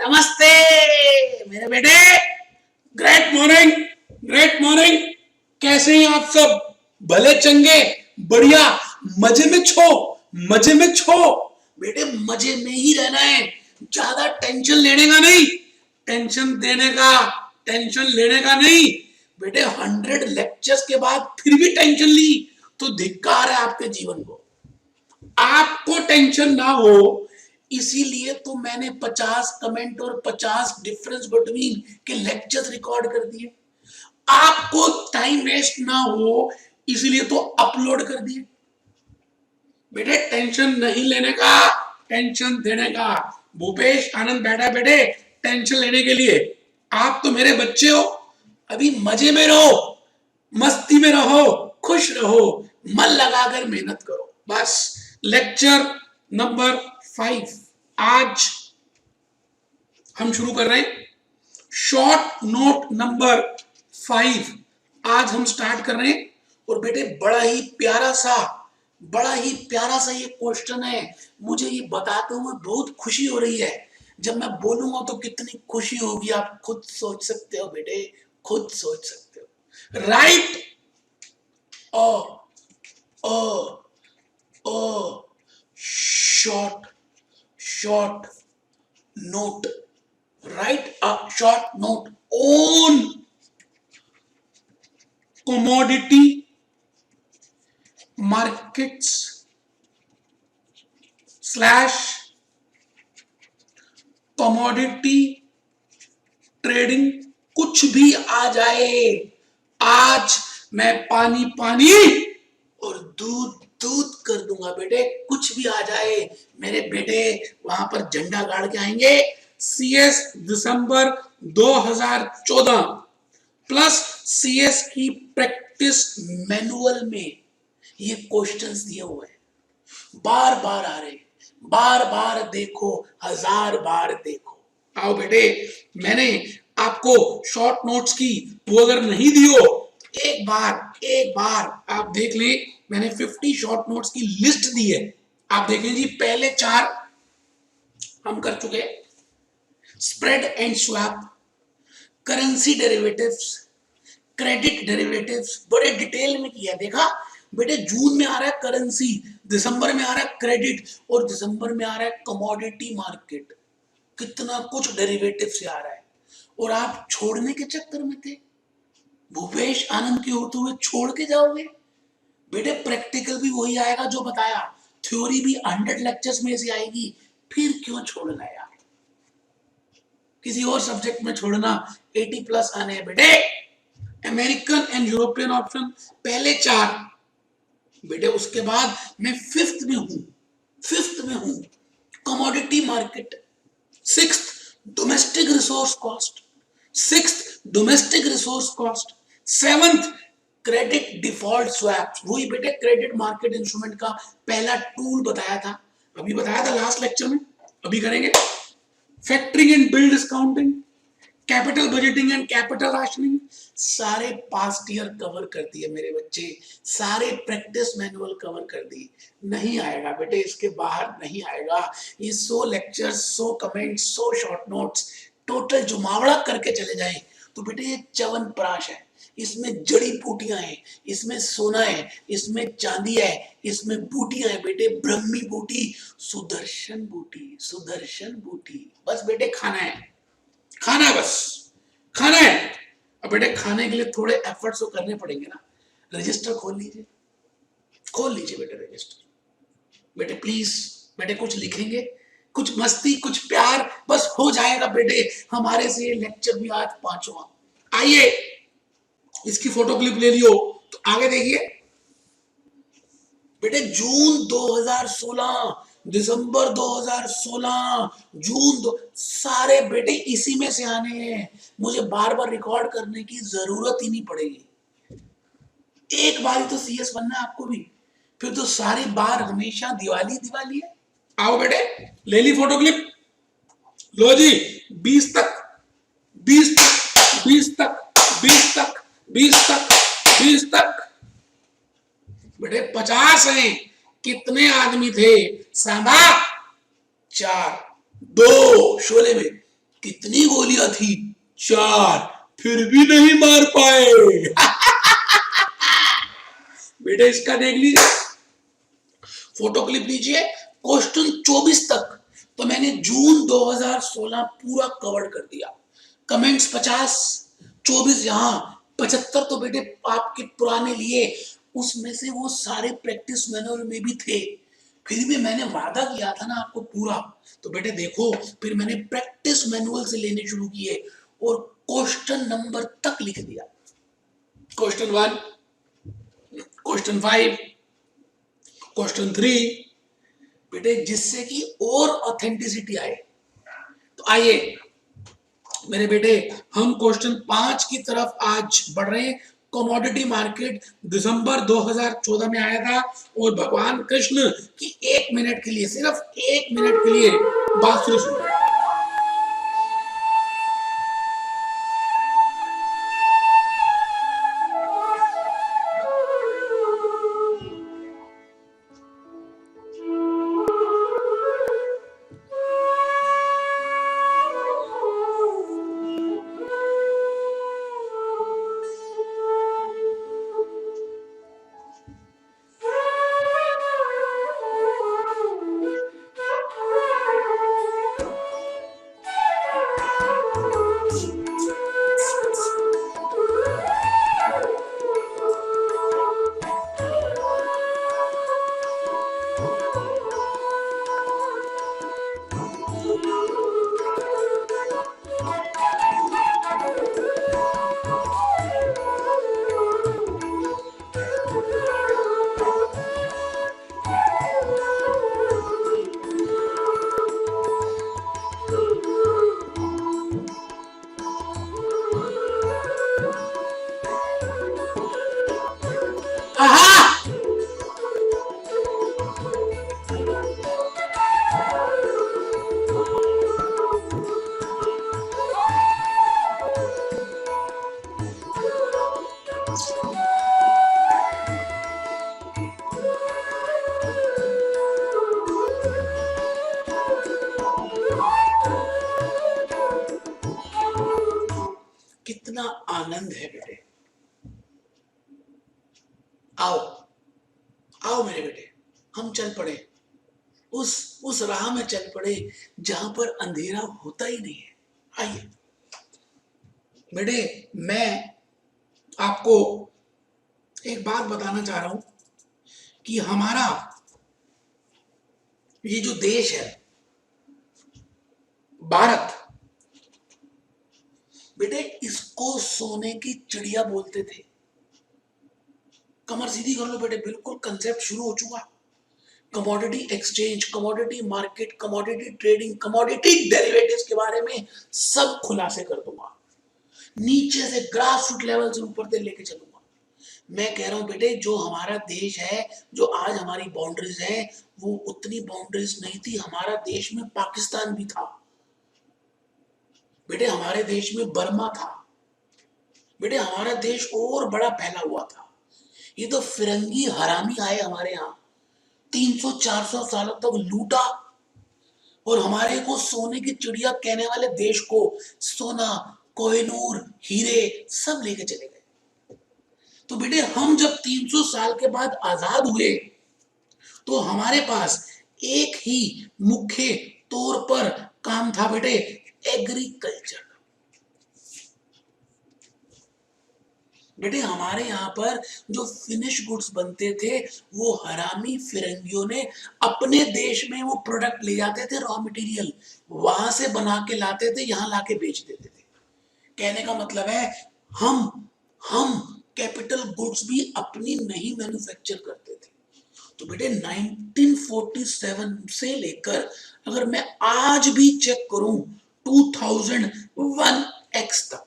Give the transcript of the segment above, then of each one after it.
नमस्ते मेरे बेटे। Great morning, great morning. कैसे हैं आप सब? भले चंगे, बढ़िया, मजे में छो, मजे में छो। बेटे मजे में ही रहना है, ज्यादा टेंशन लेने का नहीं, टेंशन देने का, टेंशन लेने का नहीं। बेटे 100 लेक्चर्स के बाद फिर भी टेंशन ली तो धिक्कार है आपके जीवन को। आपको टेंशन ना हो इसीलिए तो मैंने 50 कमेंट और 50 डिफरेंस बिटवीन के लेक्चर्स रिकॉर्ड कर दिए। आपको टाइम वेस्ट ना हो इसीलिए तो अपलोड कर दिए। बेटे टेंशन नहीं लेने का, टेंशन देने का। भूपेश आनंद बैठा बेटे टेंशन लेने के लिए। आप तो मेरे बच्चे हो, अभी मजे में रहो, मस्ती में रहो, खुश रहो, मन लगाकर मेहनत करो बस। लेक्चर नंबर 5 आज हम शुरू कर रहे हैं। शॉर्ट नोट नंबर 5 आज हम स्टार्ट कर रहे हैं। और बेटे बड़ा ही प्यारा सा ये क्वेश्चन है। मुझे ये बताते हुए बहुत खुशी हो रही है। जब मैं बोलूंगा तो कितनी खुशी होगी आप खुद सोच सकते हो बेटे, खुद सोच सकते हो। Right O short note, write a short note on commodity markets / commodity trading। कुछ भी आ जाए, आज मैं पानी पानी और दूध दूध कर दूंगा बेटे। कुछ भी आ जाए मेरे बेटे वहां पर झंडा गाड़ के आएंगे। CS दिसंबर 2014 प्लस CS की प्रैक्टिस मैनुअल में ये क्वेश्चंस दिए हुए हैं। बार बार आ रहे, बार बार देखो, 1000 बार देखो। आओ बेटे, मैंने आपको शॉर्ट नोट्स की वो अगर नहीं दी हो एक बार आप देख लें। मैंने 50 शॉर्ट नोट्स की लिस्ट दी है, आप देखें जी। पहले 4 हम कर चुके, spread and swap, currency derivatives, credit derivatives, बड़े डिटेल में किया। देखा बेटे, जून में आ रहा है करेंसी, दिसंबर में आ रहा है क्रेडिट और दिसंबर में आ रहा है कमोडिटी मार्केट। कितना कुछ डेरिवेटिव से आ रहा है और आप छोड़ने के चक्कर में थे। भूपेश आनंद के होते हुए छोड़ के जाओगे बेटे। प्रैक्टिकल भी वही आएगा जो बताया, थ्योरी भी 100 लेक्चर्स में से आएगी। फिर क्यों छोड़ना यार, किसी और सब्जेक्ट में छोड़ना। 80+ आने हैं बेटे। अमेरिकन एंड यूरोपियन ऑप्शन पहले 4 बेटे, उसके बाद मैं 5th में हूं commodity market, 6th domestic resource cost, 7th credit default swaps. वही बेटे क्रेडिट मार्केट इंस्ट्रूमेंट का पहला टूल बताया था, अभी बताया था लास्ट लेक्चर में, अभी करेंगे। Factoring and bill discounting, capital budgeting and capital rationing, सारे पास्ट ईयर कवर कर दिए मेरे बच्चे, सारे प्रैक्टिस मैनुअल कवर कर दिए। नहीं आएगा बेटे, इसके बाहर नहीं आएगा। ये 100 lectures, 100 comments, 100 short notes total जुमावड़ा करके चले जाए तो बेटे ये च्यवनप्राश है। इसमें जड़ी बूटियां हैं, इसमें सोना है, इसमें चांदी है, इसमें बूटियां है बेटे। ब्रह्मी बूटी, सुदर्शन बूटी। बस बेटे खाना है, खाना है, बस खाना है। अब बेटे खाने के लिए थोड़े एफर्ट्स तो करने पड़ेंगे ना। रजिस्टर खोल लीजिए बेटे रजिस्टर। बेटे प्लीज बेटे कुछ लिखेंगे, कुछ मस्ती, कुछ प्यार, बस हो जाएगा बेटे हमारे से ये लेक्चर भी आज 5वां। आइए इसकी फोटो क्लिप ले लियो तो आगे देखिए बेटे। जून 2016, दिसंबर 2016, सारे बेटे इसी में से आने हैं। मुझे बार बार रिकॉर्ड करने की जरूरत ही नहीं पड़ेगी। एक बार ही तो CS बनना है आपको भी, फिर तो सारी बार हमेशा दिवाली है। आओ बेटे, ले ली फोटो क्लिप, लो जी। 20 तक 20 तक 20 तक 20 तक 20 तक 20 तक बेटे 50 हैं। कितने आदमी थे? सांबा 4, 2 शोले में कितनी गोलियां थी? 4। फिर भी नहीं मार पाए। बेटे इसका देख लीजिए, फोटो क्लिप लीजिए, क्वेश्चन 24 तक तो मैंने जून 2016 पूरा कवर कर दिया। कमेंट्स 50, 24 यहां, 75 तो बेटे आपके पुराने लिए, उसमें से वो सारे प्रैक्टिस मैनुअल में भी थे। फिर भी मैंने वादा किया था ना आपको पूरा, तो बेटे देखो फिर मैंने प्रैक्टिस मैनुअल से लेने शुरू किए और क्वेश्चन नंबर तक लिख दिया। क्वेश्चन 1, क्वेश्चन 5, क्वेश्चन 3, बेटे जिससे कि और ऑथेंटिसिटी आए। तो आइए मेरे बेटे हम क्वेश्चन 5 की तरफ आज बढ़ रहे हैं। कमोडिटी मार्केट दिसंबर 2014 में आया था और भगवान कृष्ण की 1 मिनट के लिए, सिर्फ 1 मिनट के लिए बांसुरी सुन रहे हैं। आहा! कितना आनंद है बेटे। आओ आओ मेरे बेटे, हम चल पड़े उस राह में चल पड़े जहां पर अंधेरा होता ही नहीं है। आइए बेटे, मैं आपको एक बात बताना चाह रहा हूं कि हमारा ये जो देश है भारत, बेटे इसको सोने की चिड़िया बोलते थे। कमर सीधी कर लो बेटे, बिल्कुल कंसेप्ट शुरू हो चुका। Commodity exchange, commodity market, commodity trading, commodity derivatives के बारे में सब खुलासे कर दूंगा, नीचे से ग्रास रूट लेवल से ऊपर तक लेके चलूंगा। मैं कह रहा हूं बेटे, जो हमारा देश है, जो आज हमारी बाउंड्रीज है, वो उतनी बाउंड्रीज नहीं थी। हमारा देश में पाकिस्तान भी था बेटे, हमारे देश में बर्मा था बेटे, हमारा देश और बड़ा फैला हुआ था। ये तो फिरंगी हरामी आए हमारे यहाँ, 300-400 सालों तक लूटा और हमारे को सोने की चिड़िया कहने वाले देश को सोना, कोहिनूर, हीरे सब लेके चले गए। तो बेटे हम जब 300 साल के बाद आजाद हुए तो हमारे पास एक ही मुख्य तौर पर काम था बेटे, एग्रीकल्चर। बेटे हमारे यहाँ पर जो फिनिश गुड्स बनते थे वो हरामी फिरंगियों ने अपने देश में वो प्रोडक्ट ले जाते थे, रॉ मटेरियल वहां से बना के लाते थे, यहाँ लाके बेच देते थे। कहने का मतलब है हम कैपिटल गुड्स भी अपनी नहीं मैन्युफैक्चर करते थे। तो बेटे 1947 से लेकर अगर मैं आज भी चेक करूं 2001 एक्स तक,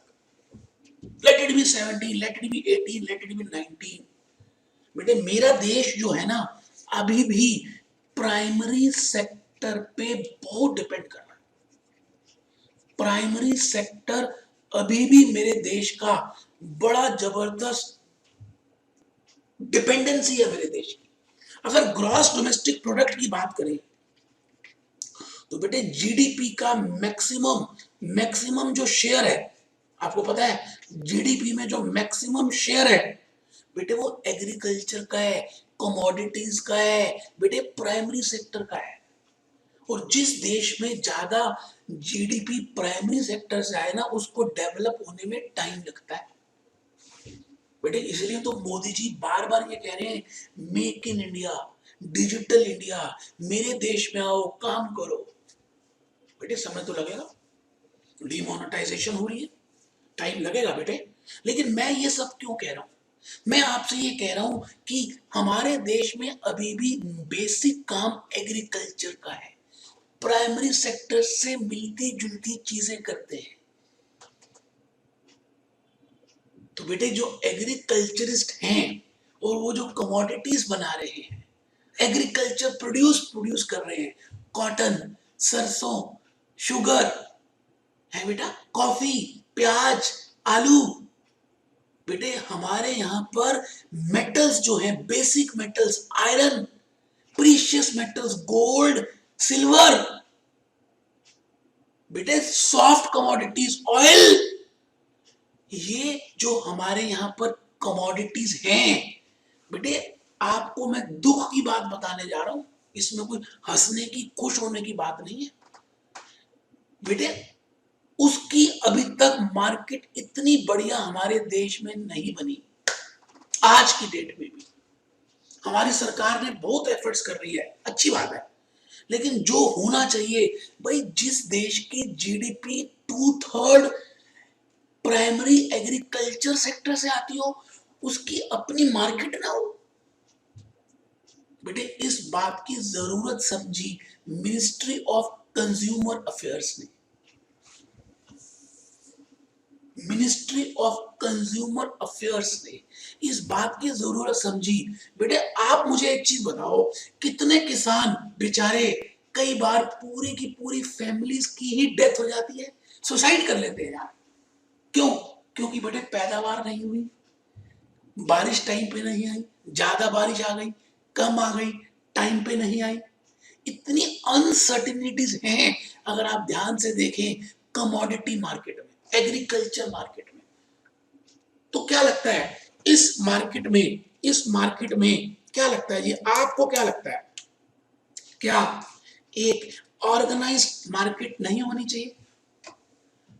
let it be 17, let it be 18, let it be 19, बेटे मेरा देश जो है ना अभी भी प्राइमरी सेक्टर पे बहुत डिपेंड कर रहा है। प्राइमरी सेक्टर अभी भी मेरे देश का बड़ा जबरदस्त डिपेंडेंसी है मेरे देश की। अगर ग्रॉस डोमेस्टिक प्रोडक्ट की बात करें तो बेटे जीडीपी का मैक्सिमम मैक्सिमम जो शेयर है, आपको पता है जीडीपी में जो मैक्सिमम शेयर है बेटे वो एग्रीकल्चर का है, कमोडिटीज का है, बेटे प्राइमरी सेक्टर का है। और जिस देश में ज्यादा जीडीपी प्राइमरी सेक्टर से आए ना उसको डेवलप होने में टाइम लगता है बेटे। इसलिए तो मोदी जी बार बार ये कह रहे हैं make in India, digital India, मेरे देश में आओ काम करो। बेटे समय तो लगेगा, डिमोनेटाइजेशन हो रही है, टाइम लगेगा बेटे। लेकिन मैं ये सब क्यों कह रहा हूं? मैं आपसे ये कह रहा हूं कि हमारे देश में अभी भी बेसिक काम एग्रीकल्चर का है, प्राइमरी सेक्टर से मिलती जुलती चीजें करते हैं। तो बेटे जो एग्रीकल्चरिस्ट हैं और वो जो कमोडिटीज बना रहे हैं, एग्रीकल्चर प्रोड्यूस कर रहे हैं, कॉटन, सरसों, शुगर है बेटा, कॉफी, प्याज, आलू। बेटे हमारे यहां पर मेटल्स जो हैं, basic metals, iron, precious metals, gold, silver, बेटे सॉफ्ट कमोडिटीज, ऑयल, ये जो हमारे यहां पर कमोडिटीज हैं बेटे, आपको मैं दुख की बात बताने जा रहा हूं, इसमें कोई हंसने की, खुश होने की बात नहीं है बेटे। उसकी अभी तक मार्केट इतनी बढ़िया हमारे देश में नहीं बनी। आज की डेट में भी हमारी सरकार ने बहुत एफर्ट्स कर रही है, अच्छी बात है, लेकिन जो होना चाहिए भाई, जिस देश की जीडीपी 2/3 प्राइमरी एग्रीकल्चर सेक्टर से आती हो उसकी अपनी मार्केट ना हो। बेटे इस बात की जरूरत समझी मिनिस्ट्री ऑफ कंज्यूमर अफेयर्स ने, मिनिस्ट्री ऑफ कंज्यूमर अफेयर्स ने इस बात की जरूरत समझी। बेटे आप मुझे एक चीज बताओ, कितने किसान बेचारे कई बार पूरी की पूरी फैमिलीज की ही डेथ हो जाती है, सुसाइड कर लेते हैं यार। क्यों? क्योंकि बेटे पैदावार नहीं हुई, बारिश टाइम पे नहीं आई, ज्यादा बारिश आ गई, कम आ गई, टाइम पे नहीं आई। इतनी अनसर्टिनिटीज हैं अगर आप ध्यान से देखें कमोडिटी मार्केट में, एग्रीकल्चर मार्केट में। तो क्या लगता है इस मार्केट में क्या लगता है जी, आपको क्या लगता है, क्या एक ऑर्गेनाइज्ड मार्केट नहीं होनी चाहिए?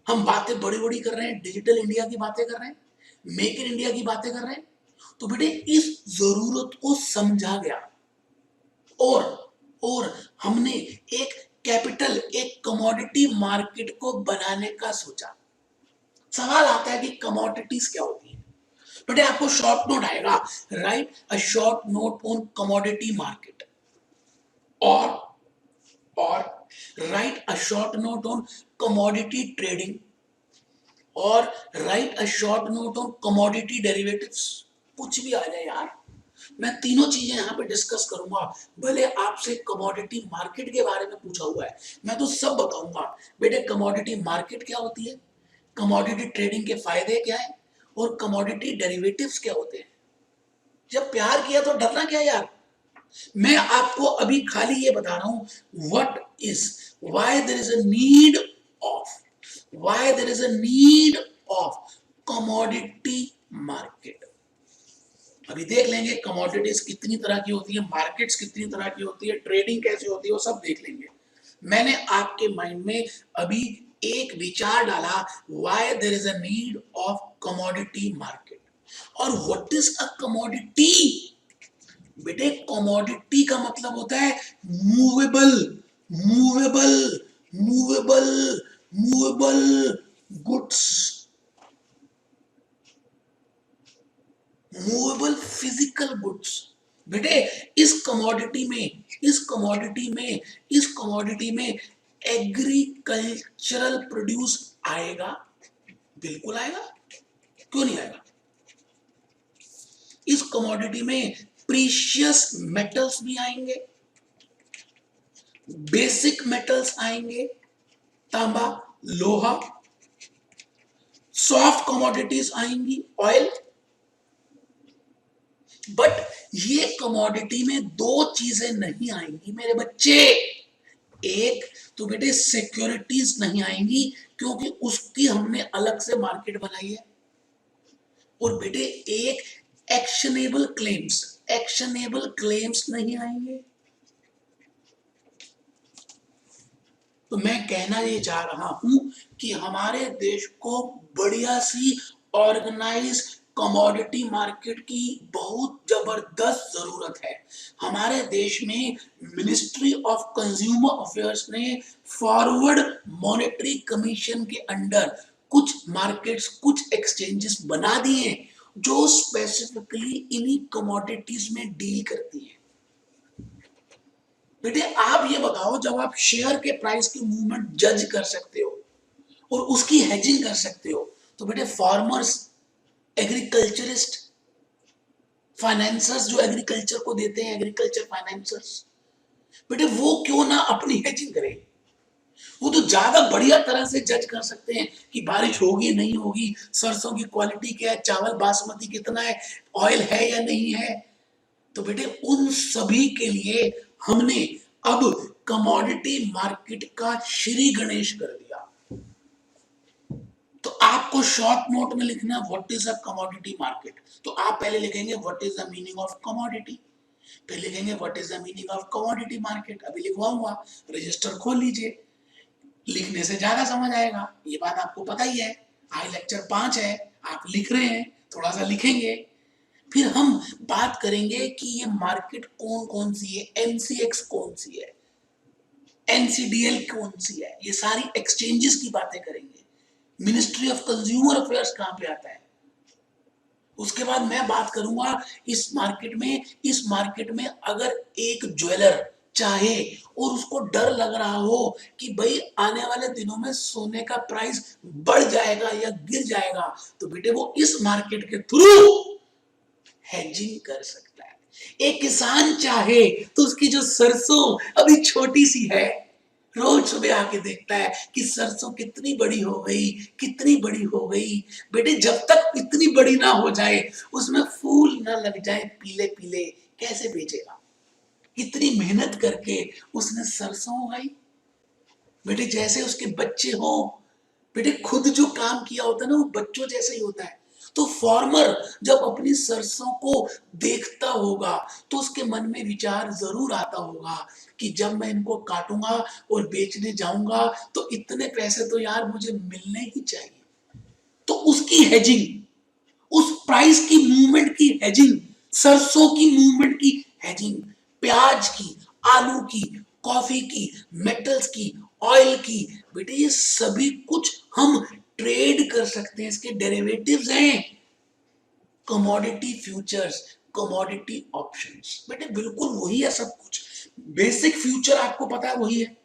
हम बातें बड़ी बड़ी कर रहे हैं, डिजिटल इंडिया की बातें कर रहे हैं, मेक इन इंडिया की बातें कर रहे हैं, तो बेटे इस जरूरत को समझा गया और हमने एक कैपिटल, एक कमोडिटी मार्केट को बनाने का सोचा। सवाल आता है कि कमोडिटीज क्या होती है? बेटे आपको शॉर्ट नोट आएगा, write a short note on commodity market, और write a short note on commodity trading, और write a short note on commodity derivatives. कुछ भी आ जाए यार, मैं तीनों चीजें यहाँ पे डिस्कस करूंगा। भले आपसे कमोडिटी मार्केट के बारे में पूछा हुआ है, मैं तो सब बताऊंगा। बेटे कमोडिटी मार्केट क्या होती है, कमोडिटी ट्रेडिंग के फायदे क्या है, और कमोडिटी डेरिवेटिव्स क्या होते हैं। जब प्यार किया तो डरना क्या यार। मैं आपको अभी खाली ये बता रहा हूं what is, why there is a need of, why there is a need of commodity market. अभी देख लेंगे कमोडिटीज कितनी तरह की होती है, मार्केट्स कितनी तरह की होती है, ट्रेडिंग कैसे होती है, वो सब देख लेंगे। मैंने आपके माइंड में अभी एक विचार डाला, why there is a need of commodity market. और व्हाट इज अ कमोडिटी? बेटे कमोडिटी का मतलब होता है movable, movable, movable, movable goods, movable physical goods. बेटे इस कमोडिटी में एग्रीकल्चरल प्रोड्यूस आएगा, बिल्कुल आएगा, क्यों नहीं आएगा। इस कमोडिटी में प्रीशियस मेटल्स भी आएंगे, बेसिक मेटल्स आएंगे, तांबा, लोहा, सॉफ्ट कमोडिटीज आएंगी, ऑयल। बट ये कमोडिटी में दो चीजें नहीं आएंगी मेरे बच्चे, एक तो बेटे सिक्योरिटीज नहीं आएंगी क्योंकि उसकी हमने अलग से मार्केट बनाई है। और बेटे एक एक्शनेबल क्लेम्स नहीं आएंगे। तो मैं कहना ये चाह रहा हूं कि हमारे देश को बढ़िया सी ऑर्गेनाइज कमोडिटी मार्केट की बहुत जबरदस्त जरूरत है। हमारे देश में मिनिस्ट्री ऑफ कंज्यूमर अफेयर्स ने फॉरवर्ड मॉनेटरी कमीशन के अंडर कुछ मार्केट्स, कुछ एक्सचेंजेस बना दिए जो स्पेसिफिकली इन्हीं कमोडिटीज में डील करती है। बेटे आप ये बताओ, जब आप शेयर के प्राइस की मूवमेंट जज कर सकते हो और उसकी हेजिंग कर सकते हो, तो बेटे फार्मर्स, एग्रीकल्चरिस्ट, फाइनेंसर्स जो एग्रीकल्चर को देते हैं, एग्रीकल्चर फाइनेंसर्स, बेटे वो क्यों ना अपनी हेजिंग करें। वो तो ज्यादा बढ़िया तरह से जज कर सकते हैं कि बारिश होगी नहीं होगी, सरसों की क्वालिटी क्या है, चावल बासमती कितना है, ऑयल है या नहीं है। तो बेटे उन सभी के लिए हमने अब कमोडिटी मार्केट का श्री गणेश कर दिया। तो आपको शॉर्ट नोट में लिखना what is a commodity market. तो आप पहले लिखेंगे what is the meaning of commodity, फिर लिखेंगे what is the meaning of commodity market. अभी लिखवाऊंगा, रजिस्टर खोल लीजिए, लिखने से ज्यादा समझ आएगा। ये बात आपको पता ही है, आज लेक्चर 5 है, आप लिख रहे हैं, थोड़ा सा लिखेंगे। फिर हम बात करेंगे कि ये मार्केट कौन कौन सी है, एनसीएक्स कौन सी है, एनसीडीएल कौन सी है, ये सारी एक्सचेंजेस की बातें करेंगे। मिनिस्ट्री ऑफ कंज्यूमर अफेयर्स कहां पे आता है। उसके बाद मैं बात करूंगा इस मार्केट में अगर एक ज्वेलर चाहे और उसको डर लग रहा हो कि भाई आने वाले दिनों में सोने का प्राइस बढ़ जाएगा या गिर जाएगा, तो बेटे वो इस मार्केट के थ्रू हेजिंग कर सकता है। एक किसान चाहे तो उसकी जो सरसों अभी छोटी सी है, रोज सुबह आके देखता है कि सरसों कितनी बड़ी हो गई, कितनी बड़ी हो गई। बेटे जब तक इतनी बड़ी ना हो जाए, उसमें फूल ना लग जाए पीले पीले, कैसे बेचेगा। कितनी मेहनत करके उसने सरसों उगाई। बेटे जैसे उसके बच्चे हो, बेटे खुद जो काम किया होता है ना, वो बच्चों जैसे ही होता है। तो फार्मर जब अपनी सरसों को देखता होगा तो उसके मन में विचार जरूर आता होगा कि जब मैं इनको काटूंगा और बेचने जाऊंगा तो इतने पैसे तो यार मुझे मिलने ही चाहिए। तो उसकी हेजिंग, उस प्राइस की मूवमेंट की हेजिंग, सरसों की मूवमेंट की हेजिंग, प्याज की, आलू की, कॉफी की, मेटल्स की, ऑयल की, बेटे ये सभी कुछ हम ट्रेड कर सकते हैं। इसके डेरिवेटिव्स हैं कमोडिटी फ्यूचर्स, कमोडिटी ऑप्शंस। बेटे बिल्कुल वही है सब कुछ। बेसिक फ्यूचर आपको पता है वही है,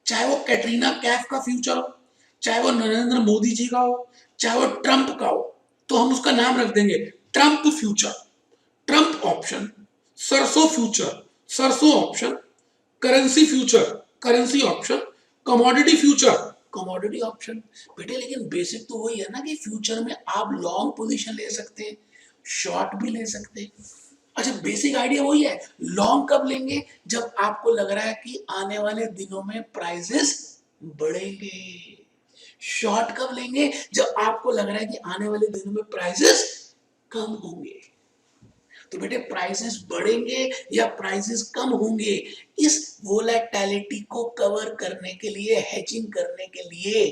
चाहे वो कैटरीना कैफ का फ्यूचर हो, चाहे वो नरेंद्र मोदी जी का हो, चाहे वो ट्रंप का हो, तो हम उसका नाम रख देंगे ट्रंप फ्यूचर, ट्रंप ऑप्शन, सरसों फ्यूचर, सरसों option, currency future, currency option, commodity future, commodity option. बेटे लेकिन बेसिक तो वही है ना कि फ्यूचर में आप लॉन्ग पोजीशन ले सकते हैं, शॉर्ट भी ले सकते हैं। अच्छा बेसिक आइडिया वही है। लॉन्ग कब लेंगे, जब आपको लग रहा है कि आने वाले दिनों में प्राइसेस बढ़ेंगे। शॉर्ट कब लेंगे, जब आपको लग रहा है कि आने वाले दिनों में प्राइसेस कम होंगे। तो बेटे प्राइसेस बढ़ेंगे या प्राइसेस कम होंगे, इस वोलेटिलिटी को कवर करने के लिए, हेजिंग करने के लिए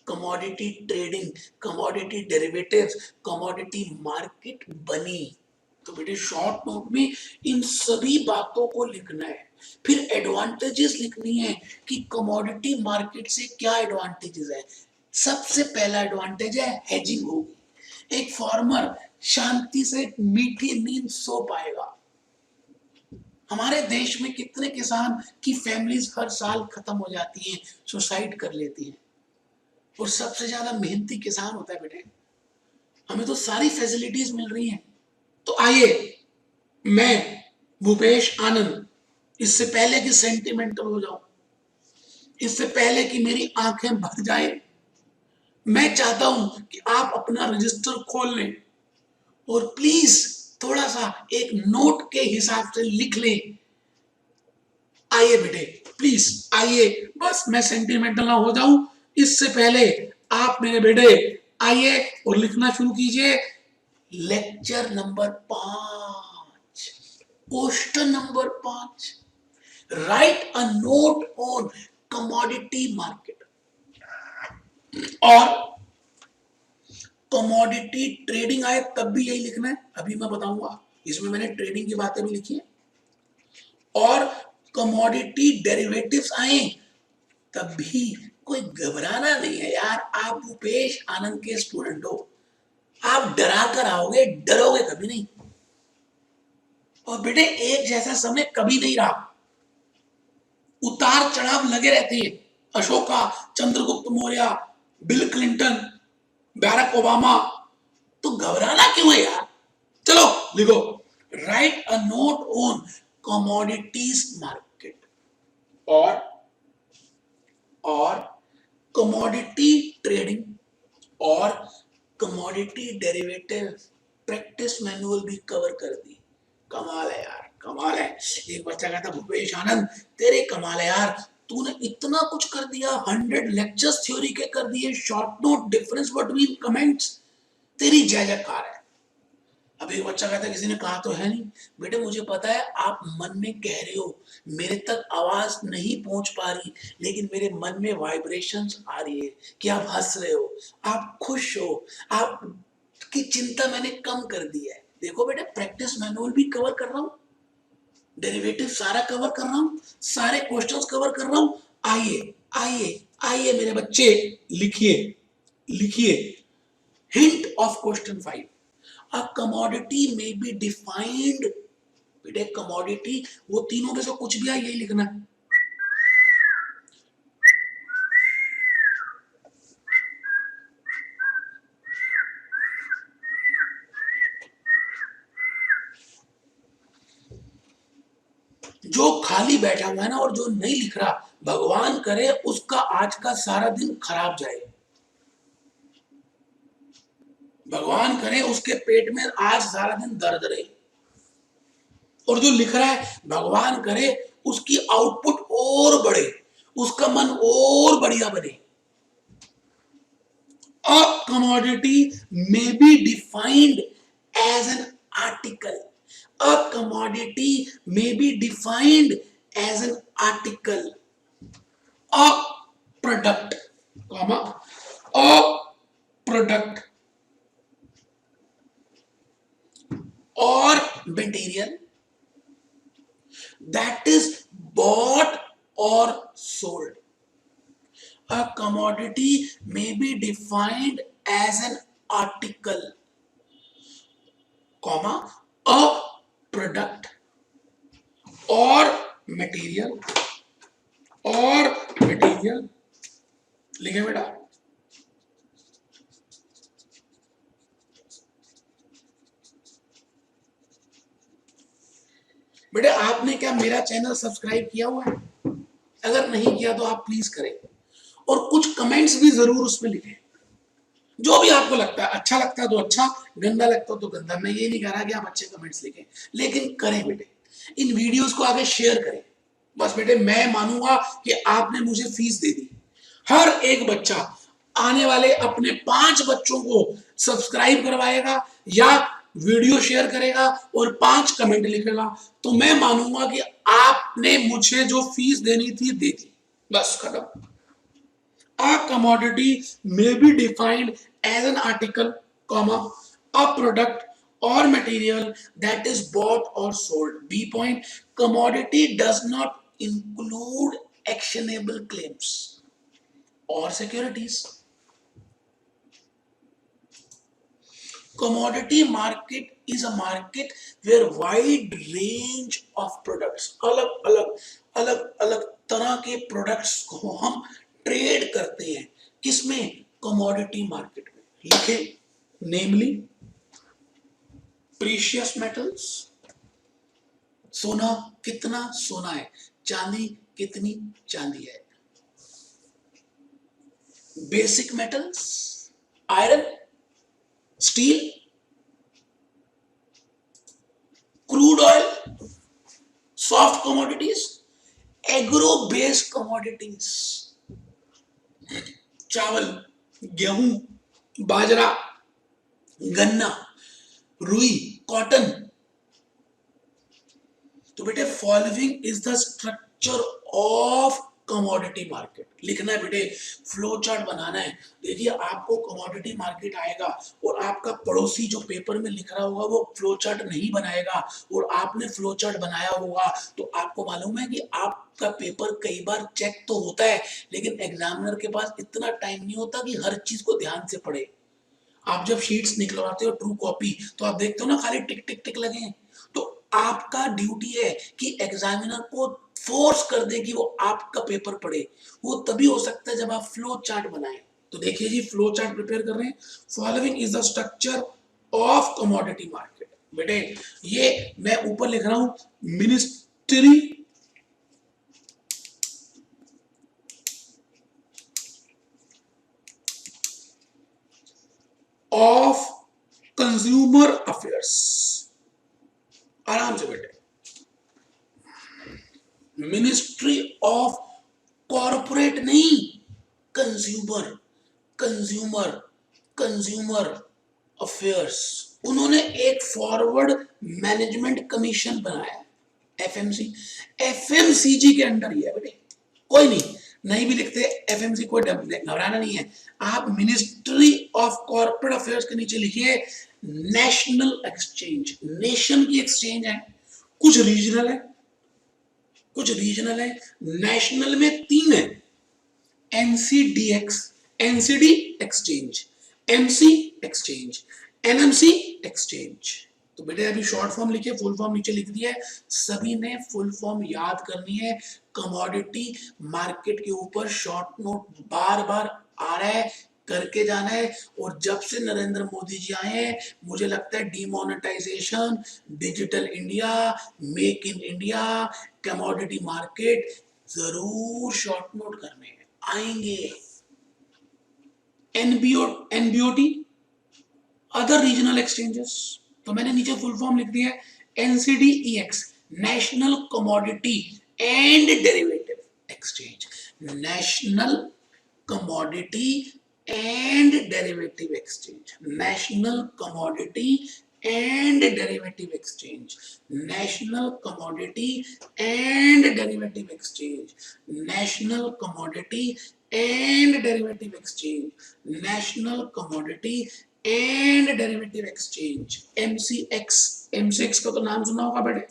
commodity trading, commodity derivatives, commodity market बनी। तो बेटे शॉर्ट नोट में इन सभी बातों को लिखना है। फिर एडवांटेजेस लिखनी है कि कमोडिटी मार्केट से क्या एडवांटेजेस है। सबसे पहला एडवांटेज है हेजिंग होगी। एक फार्मर शांति से मीठी नींद सो पाएगा। हमारे देश में कितने किसान की फैमिलीज हर साल खत्म हो जाती हैं, सुसाइड कर लेती हैं, और सबसे ज्यादा मेहनती किसान होता है बेटे। हमें तो सारी फैसिलिटीज मिल रही हैं। तो आइए, मैं भूपेश आनंद, इससे पहले कि सेंटिमेंटल हो जाऊं, इससे पहले कि मेरी आंखें भर जाए, मैं चाहता हूं कि आप अपना रजिस्टर खोल लें और प्लीज थोड़ा सा एक नोट के हिसाब से लिख लें आइए बेटे प्लीज आइए, बस मैं सेंटिमेंटल ना हो जाऊं इससे पहले आप मेरे बेटे आइए और लिखना शुरू कीजिए। Lecture number 5, question number 5, right a note on commodity market. और कमोडिटी ट्रेडिंग आए तब भी यही लिखना है, अभी मैं बताऊंगा। इसमें मैंने ट्रेडिंग की बातें भी लिखी है। और कमोडिटी डेरिवेटिव्स आए तब भी कोई घबराना नहीं है यार, आप भूपेश आनंद के स्टूडेंट हो, आप डरा कर आओगे, डरोगे कभी नहीं। और बेटे एक जैसा समय कभी नहीं रहा, उतार चढ़ाव लगे रहते हैं। Ashoka, Chandragupta Maurya, bill Clinton, Barack Obama, तो घबराना क्यों है यार। चलो लिखो, right a note on commodities market और कमोडिटी ट्रेडिंग और कमोडिटी डेरिवेटिव प्रैक्टिस मैनुअल भी कवर कर दी। कमाल है यार, कमाल है। एक बच्चा कहता भूपेश आनंद तेरे कमाल है यार, तूने इतना कुछ कर दिया, 100 लेक्चर्स थ्योरी के कर दिए, short note, difference between comments, तेरी जय जयकार है। अब एक बच्चा कहता है किसी ने कहा तो है नहीं। बेटे मुझे पता है आप मन में कह रहे हो, मेरे तक आवाज नहीं पहुंच पा रही, लेकिन मेरे मन में वाइब्रेशंस आ रही है कि आप हंस रहे हो, आप खुश हो, आप की चिंता मैंने कम कर दी है। देखो बेटे प्रैक्टिस मैनुअल भी कवर कर रहा हूं, डेरिवेटिव सारा कवर कर रहा हूं, सारे क्वेश्चंस कवर कर रहा हूं। आइए आइए आइए मेरे बच्चे, लिखिए लिखिए। Hint of question 5, a commodity may be defined, बेटे कमोडिटी वो तीनों में से कुछ भी है, यही लिखना है। जो खाली बैठा हुआ है ना और जो नहीं लिख रहा, भगवान करे उसका आज का सारा दिन खराब जाए, भगवान करे उसके पेट में आज सारा दिन दर्द रहे। और जो लिख रहा है भगवान करे उसकी आउटपुट और बढ़े, उसका मन और बढ़िया बने। A commodity may be defined as an article. A commodity may be defined as an article, a product, comma, a product or material that is bought or sold. A commodity may be defined as an article, comma, a product or material लिखे बेटा। बेटा आपने क्या मेरा channel subscribe किया हुआ है? अगर नहीं किया तो आप प्लीज करें और कुछ कमेंट्स भी जरूर उसमें लिखें, जो भी आपको लगता है। अच्छा लगता है तो अच्छा, गंदा लगता है तो गंदा। मैं ये नहीं कह रहा कि आप अच्छे कमेंट्स लिखें, लेकिन करें बेटे, इन वीडियोस को आगे शेयर करें। बस बेटे मैं मानूंगा कि आपने मुझे फीस दे दी। हर एक बच्चा आने वाले अपने 5 बच्चों को सब्सक्राइब करवाएगा या वीडियो शेयर करेगा और 5 कमेंट लिखेगा, तो मैं मानूंगा कि आपने मुझे जो फीस देनी थी दे दी। बस खत्म। A commodity may be defined as an article, comma, a product or material that is bought or sold. B point, commodity does not include actionable claims or securities. Commodity market is a market where wide range of products, अलग तरह के products को हम trade करते हैं। किसमें? Commodity market में। लिखे, नेमली प्रीशियस मेटल्स, सोना कितना सोना है, चांदी कितनी चांदी है, basic metals, iron, steel, crude oil, soft commodities, agro based commodities, चावल, गेहूं, बाजरा, गन्ना, रुई, कॉटन। तो बेटे following is the structure of commodity market. लिखना है बेटे, फ्लो चार्ट बनाना है। देखिए आपको कमोडिटी मार्केट आएगा और आपका पड़ोसी जो पेपर में लिख रहा होगा वो फ्लो चार्ट नहीं बनाएगा और आपने फ्लो चार्ट बनाया होगा, तो आपको मालूम है कि आपका पेपर कई बार चेक तो होता है, लेकिन एग्जामिनर के पास इतना टाइम नहीं होता कि हर चीज को ध्यान से पढ़े। आप जब शीट्स निकलवाते हो ट्रू कॉपी, तो आप देखते हो ना खाली टिक टिक टिक लगे हैं। तो आपका ड्यूटी है कि एग्जामिनर को फोर्स कर दे कि वो आपका पेपर पढ़े। वो तभी हो सकता है जब आप फ्लो चार्ट बनाएं। तो देखिए जी, फ्लो चार्ट प्रिपेयर कर रहे हैं। Following is the structure of commodity market. बेटे ये मैं ऊपर लिख रहा हूं, मिनिस्ट्री ऑफ कंज्यूमर अफेयर्स। आराम से बेटे, मिनिस्ट्री ऑफ कॉर्पोरेट नहीं, कंज्यूमर, कंज्यूमर, कंज्यूमर अफेयर्स। उन्होंने एक फॉरवर्ड मैनेजमेंट कमीशन बनाया, एफएमसी, एफएमसीजी के अंडर ही है बेटे। कोई नहीं, नहीं भी लिखते एफएमसी, कोई घबराना नहीं है। आप मिनिस्ट्री ऑफ कॉर्पोरेट अफेयर्स के नीचे लिखिए नेशनल एक्सचेंज। नेशन की एक्सचेंज है, कुछ रीजनल है, कुछ रीजनल है। नेशनल में 3 है, NCDEX, NCD exchange, MC exchange, NMC exchange. तो बेटे अभी शॉर्ट फॉर्म लिखिए, फुल फॉर्म नीचे लिख दिया है। सभी ने फुल फॉर्म याद करनी है। कमोडिटी मार्केट के ऊपर शॉर्ट नोट बार बार आ रहा है, करके जाना है। और जब से नरेंद्र मोदी जी आए हैं, मुझे लगता है demonetisation, digital India, make in India, commodity market जरूर शॉर्ट नोट करने आएंगे। एनबीओटी, अदर रीजनल एक्सचेंजेस। तो मैंने नीचे फुल फॉर्म लिख दिया है, NCDEX, national commodity and derivative exchange, national commodity and derivative exchange, national commodity and derivative exchange, national commodity and derivative exchange, national commodity and derivative exchange, national commodity and derivative exchange, MCX. MCX का तो नाम सुना होगा बेटे,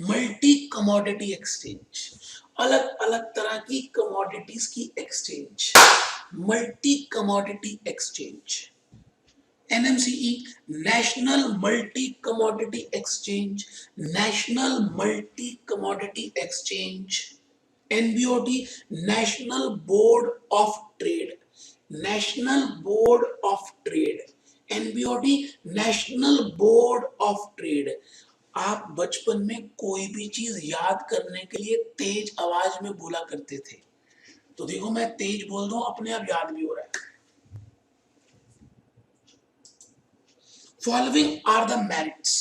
multi commodity exchange. अलग अलग तरह की कमोडिटीज की exchange, multi commodity exchange. NMCE, national multi commodity exchange, national multi commodity exchange. NBOT, national board of trade, national board of trade. NBOT, national board of trade. आप बचपन में कोई भी चीज याद करने के लिए तेज आवाज में बोला करते थे, तो देखो मैं तेज बोल दूं, अपने आप याद भी हो रहा है। Following are the merits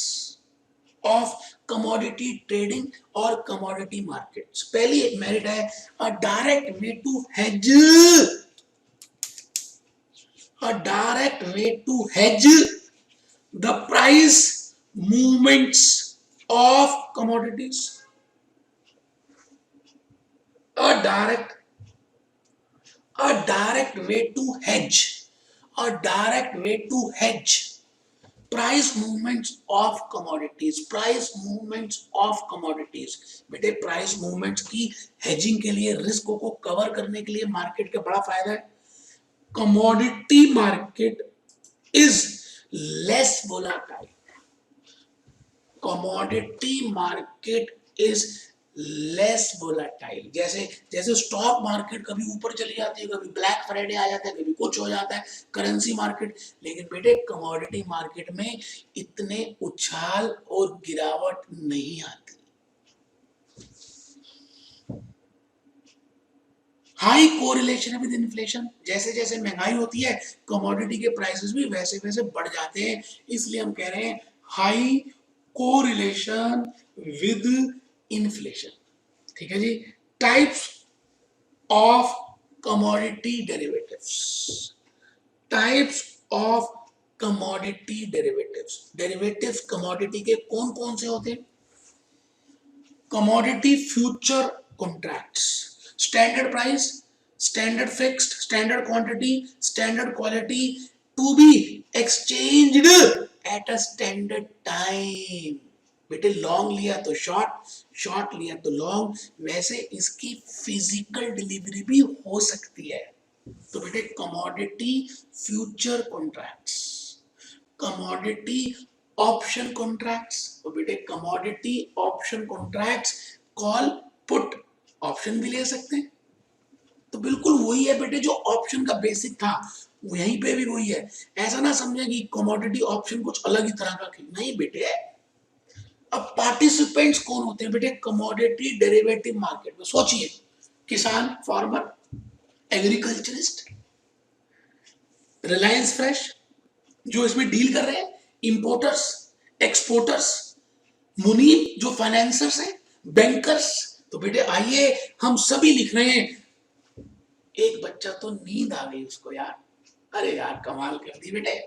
of commodity trading और कमोडिटी मार्केट्स। पहली एक मेरिट है, a direct way to hedge, a direct way to hedge the price movements of commodities. A direct way to hedge, a direct way to hedge price movements of commodities, price movements of commodities। बेटे price movements की hedging के लिए, risk को cover करने के लिए market का बड़ा फायदा है। commodity market is less volatile, commodity market is less volatile। जैसे जैसे स्टॉक मार्केट कभी ऊपर चली जाती है, कभी ब्लैक फ्राइडे आ जाता है, कभी कुछ हो जाता है, करेंसी मार्केट। लेकिन बेटे कमोडिटी मार्केट में इतने उछाल और गिरावट नहीं आती। हाई कोरिलेशन विद इन्फ्लेशन, जैसे जैसे महंगाई होती है कमोडिटी के प्राइसेस भी वैसे वैसे बढ़ जाते हैं। इसलिए हम कह रहे हैं हाई कोरिलेशन विद इन्फ्लेशन। ठीक है जी। Types of commodity derivatives, types of commodity derivatives. Derivatives commodity के कौन कौन से होते हैं? Commodity future contracts, standard price, standard fixed, standard quantity, standard quality, to be exchanged at a standard time. बेटे लॉन्ग लिया तो शॉर्ट, शॉर्ट लिया तो लॉन्ग, वैसे इसकी फिजिकल डिलीवरी भी हो सकती है। तो बेटे commodity future contracts, commodity option contracts, तो बेटे commodity option contracts call put, option भी ले सकते हैं। तो बिल्कुल वही है बेटे जो ऑप्शन का बेसिक था, यहीं पे भी वही है। ऐसा ना समझे कि कमोडिटी ऑप्शन कुछ अलग ही तरह का, नहीं बेटे। अब पार्टिसिपेंट्स कौन होते हैं बेटे कमोडिटी डेरिवेटिव मार्केट में? सोचिए, किसान, फार्मर, एग्रीकल्चरिस्ट, रिलायंस फ्रेश जो इसमें डील कर रहे हैं, इंपोर्टर्स, एक्सपोर्टर्स, मुनीम जो फाइनेंसर्स हैं, बैंकर्स। तो बेटे आइए हम सभी लिख रहे हैं। एक बच्चा तो नींद आ गई उसको यार, अरे यार कमाल कर दी बेटे।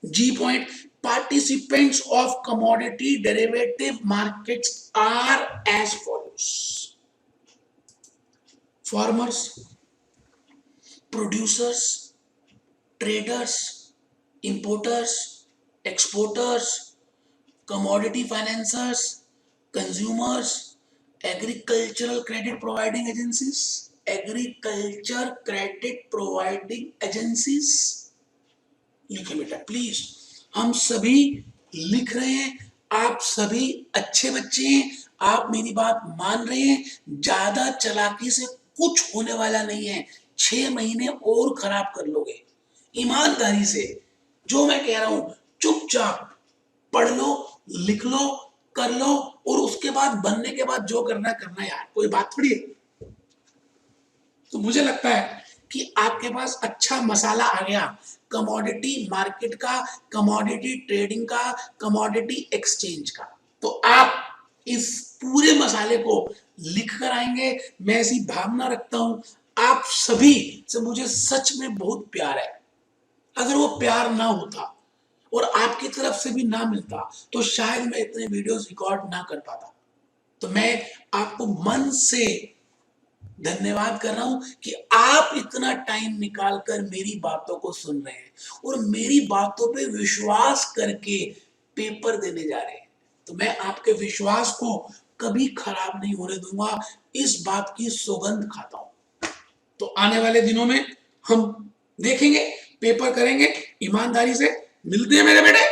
जी point, participants of commodity derivative markets are as follows: farmers, producers, traders, importers, exporters, commodity financiers, consumers, agricultural credit providing agencies, agriculture credit providing agencies। लिखे बेटा प्लीज, हम सभी लिख रहे हैं, आप सभी अच्छे बच्चे हैं, आप मेरी बात मान रहे हैं। ज्यादा चालाकी से कुछ होने वाला नहीं है, 6 महीने और खराब कर लोगे। ईमानदारी से जो मैं कह रहा हूं चुपचाप पढ़ लो, लिख लो, कर लो, और उसके बाद बनने के बाद जो करना करना यार, कोई बात थोड़ी है। तो मुझे लगता है कि आपके पास अच्छा मसाला आ गया कमोडिटी मार्केट का, कमोडिटी ट्रेडिंग का, कमोडिटी एक्सचेंज का। तो आप इस पूरे मसाले को लिख कर आएंगे, मैं ऐसी भावना रखता हूं। आप सभी से मुझे सच में बहुत प्यार है। अगर वो प्यार ना होता और आपकी तरफ से भी ना मिलता तो शायद मैं इतने वीडियोस रिकॉर्ड ना कर पाता। तो मैं आपको मन से धन्यवाद कर रहा हूं कि आप इतना टाइम निकालकर मेरी बातों को सुन रहे हैं और मेरी बातों पे विश्वास करके पेपर देने जा रहे हैं। तो मैं आपके विश्वास को कभी खराब नहीं होने दूंगा, इस बात की सौगंध खाता हूं। तो आने वाले दिनों में हम देखेंगे, पेपर करेंगे ईमानदारी से। मिलते हैं मेरे बेटे।